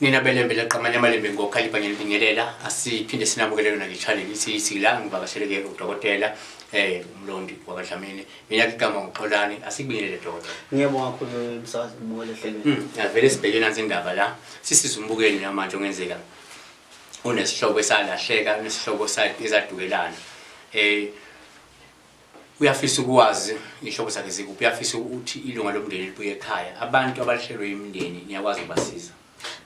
Nina belembele qamanya malembe ngokhalipha ngelibingelela asiphinde sinamukelele na challenge isila ngivakasheleke udokotela umlondi wakwaDlamini mina igama ngoXolani asikubingelele dokotela. Ngiyabonga kakhulu umsazi ngibonile hlelweni. Avele sibheke nansi indaba la sisiza umbukeli namanje ongenzeka unesihlobo esalahleka nesihlobo sakhe ezadukelana uyafisa ukwazi ihlobo sakhe zikuphi uyafisa ukuthi ilunga lomndeni libuye ekhaya abantu abalihlelwe imindeni niyakwazi ukubasiza.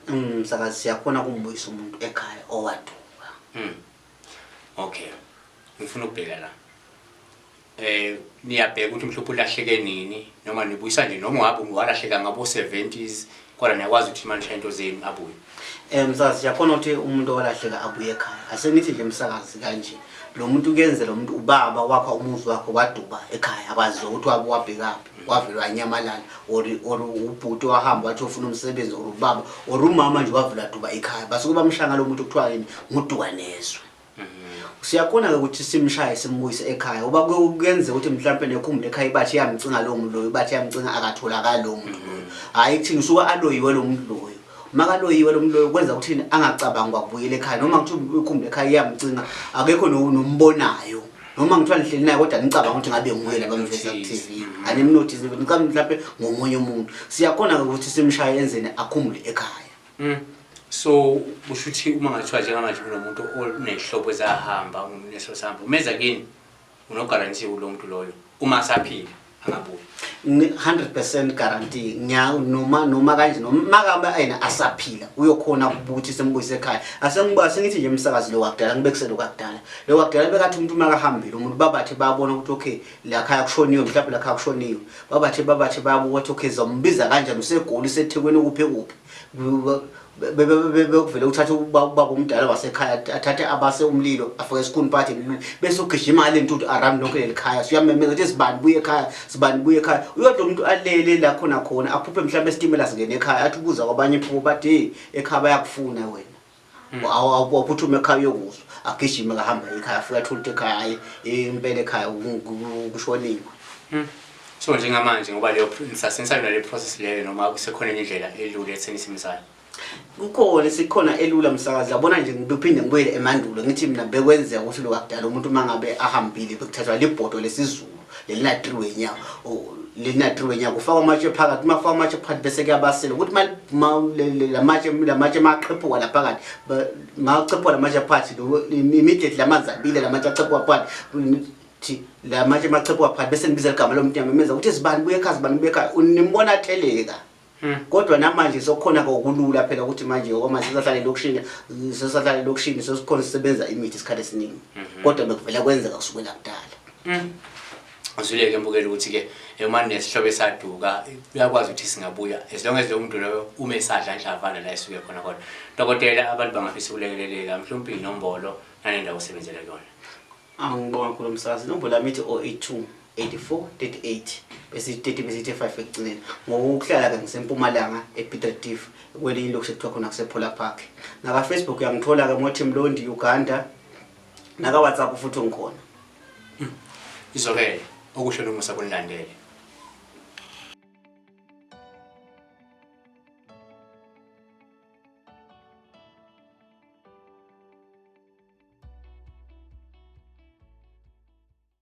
Msakazi siyakhona kumbuyisa umuntu ekhaya owaduka. Okay. Ngifuna ukubheka la. Niyabheka ukuthi mhlawumbe ulahleke nini noma nibuyisa nje noma ngabe ungwalahleka ngabo 70s kodwa niyakwazi ukuthi manje into zenu abuye. Msakazi siyakhona ukuthi umuntu owalahleka abuye ekhaya. Asenithi nje msakazi kanje lo muntu kuyenze lo muntu ubaba wakho umuzi wakho waduba ekhaya akwazi ukuthi wabhekaphi wavela wanyamalala or ubhuti wahamba wathi ufuna umsebenzi or ubaba or umama nje wavela duba ekhaya basuke bamshanga lo muntu kuthiwa yini nguduka nezwe. Siyakhona ukuthi simshaye simbuyise ekhaya uba kuyenze ukuthi mhlawumbe nekhumule ekhaya bathi yamcinga lo muntu loyo bathi yamcinga akatholakala lo muntu loyo hayi kuthi ngisuka aloyiwe lo muntu loyo makaloyiwe lo muntu loyo kwenza ukuthi angacabanga ukubuyela ekhaya noma ngithi ikhumule ekhaya yamcinga akekho nombonayo noma ngithiwa nihleli naye kodwa nicabanga ukuthi ngabe nguye labamveza ku TV animnotice nicabanga mhlawumbe ngomunye umuntu siyakhona ukuthi simshaye enzene akhumule ekhaya. So ushuthi uma ngathiwa njengamanje kunomuntu onehlobo ezahamba uneso samba umeza kini unoguarantee kulo muntu loyo uma saphila angabuyi 100% guarantee noma kanje noma ngabe ayina asaphila uyokhona ukuthi sembuyise ekhaya asengiba sengithi nje umsakazi lo wakudala ngibekisela kwakudala lo wakudala bekathi umuntu makahambile umuntu babathi babona ukuthi okay la khaya kushoniwe mhlawumbe la khaya kushoniwe babathi bayabuka ukuthi okay zombiza kanjani usegoli sethekwini kuphe kuphi bevele uthatha ubaba omdala wasekhaya athathe abase umlilo afike esikhuni party bese ugijima le ntuthu around lonke lelikhaya siyamemeza ukuthi sibani buye ekhaya uyodwa umuntu alele la khona aphuphe mhlawumbe esitimela singene ekhaya athi ubuza kwabanye phupho bathi ekhaya bayakufuna wena awuphuthume ekhaya yokuzwa agijima kahamba ekhaya afika athola ekhaya impela ekhaya kushoniwe. So njengamanje ngoba leyo nisasenza le process leyo noma kusekhona indlela elula etheni simsayo kukhona sikhona elula msakazi yabona nje ngiphinde ngibuyele emandulo ngithi mina bekwenzeka ukuthi lo wakudala umuntu mangabe ahambile bekuthathwa libhodo lesizulu lelinatriwenya lelinatriwenya kufaka amatshe phakathi mafaka amatshe phakathi bese kuyabasela ukuthi lamatshe maqhephuka la phakathi maqhephuka lamatshe phakathi immediately lamanzi abile lamatshe aqhephuka phakathi lamatshe maqhephuka phakathi bese nibiza igama lomuntu yamemeza ukuthi sibani buye ekhaya sibani buye ekhaya unimbona atheleka. Kodwa namanje sokhona kokulula phela ukuthi manje ngoba sisahlala elokushini sesikhona sisebenza imithi isikhathi esiningi kodwa bekuvela kwenzeka kusukela kudala. Azuleke mbukela ukuthi ke manje nesihlobo esaduka uyakwazi ukuthi singabuya as long as lo muntu loyo uma esadla ndlavana la esuke khona kodwa dokotela abantu bangafisa ukulekeleleka mhlawumbe inombolo nanendawo osebenzela kuyona. Ngibonga kakhulu umsazi inombolo yami ithi 082 8438 bese 30 bese 5 ekugcineni ngokuhlala ke ngisempumalanga ePieterdief kwelinye lokho sekuthiwa khona kusePolar Park naka Facebook uyangithola ke mothi Mlondi Uganda naka WhatsApp futhi ngikhona izolele okusho nomusa kunilandele.